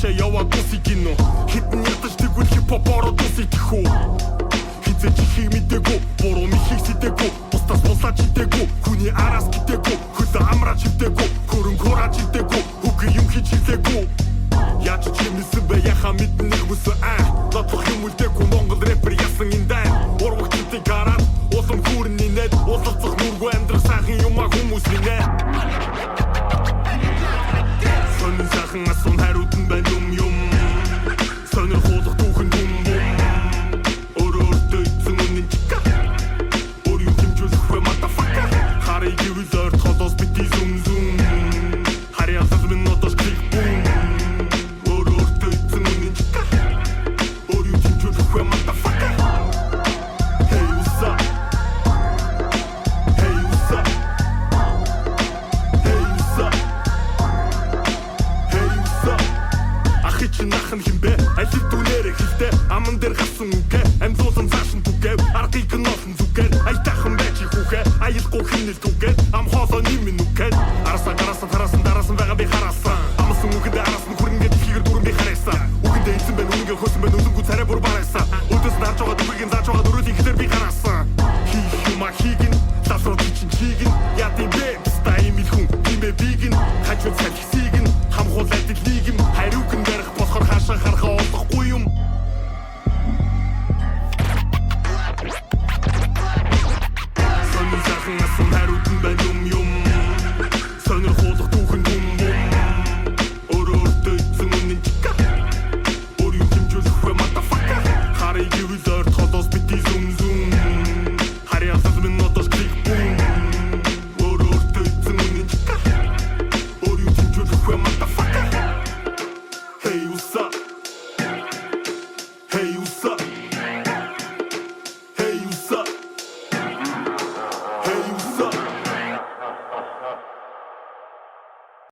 цаашаа яваад тусыг гинөө хитэн ядаж тэгвэл хипхоп ороо тусыг тэхүү хизээч ихийг мэдээгүй буруу михийг сэдээгүй бусдаас булаач идээгүй хүний араас гидээгүй хөлөө амраач хөвдөөгүй хөрөнгө хураач идээгүй үгүй юм хийж хэлээгүй яаж ч юмсэн бэ яхаа мэдэн нэг бүсөө нотлох юм үлдээгүй монгол рэпер ясан индай урвагчдыг гараад улам хүрний нэт уулзах нүргүй амьдрах сайхан юмаа хүмүүс нэ сонин сайхан асуун хариуд нь байна юм сонир хуулах түүхэн юм өөрөөртөө эцэн үнэн чика өөр юм хэмжүүлэх вэ motherfucker харыг ивэлэр толос бити зум зум харьяасал минь нотош клик бум өөрөөртөө эцэн үнэн чика өөр юм хэмжүүлэх вэ motherfucker hey what's up hey what's up hey what's up hey what's up ахи чи нахан химбэ алив дүүнэрэ хилдэ аман дээр гасан үгэ амзуулсан цаашин түгэ аргыг носон зүгэр айтахан байж хүүхэ аялгүй хинэл түгэ ам хоолоо нимэн үгэ арасаа гарасан тарасан дарасан байгаа би хараасан амсан үгэдэ араас нь хүрнгээ дэлхийгэр дүрэн би харайсан үгэдэ эзэн байна үнэнгээ хөөсөн байна өлөнгүү царай бүр барайсан өдөөс нарж байгаа дүргийн зааж байгаа дөрөлийн хитэр би гараасан хиюма хигин тасроо чинь чигин ятин бэ стаим илхүн имэ бигин хачуу цалхисигин хамхуулаад дэлхийгэн хариугэн гарах болохоор хаашаа харахаа олдохгүй юм сонин сайхан асуун хариуд нь байна юм сонир хуулах түүхэн юм өөрөөртөө эцэн үнэн чика өөр юм хэмжүүлэх вэ motherfucker харыг ивэлэр толос бити зум зум харьяасал минь нотош клик бум өөрөөртөө эцэн үнэн чика өөр юм хэмжүүлэх вэ motherfucker hey what's up hey what's up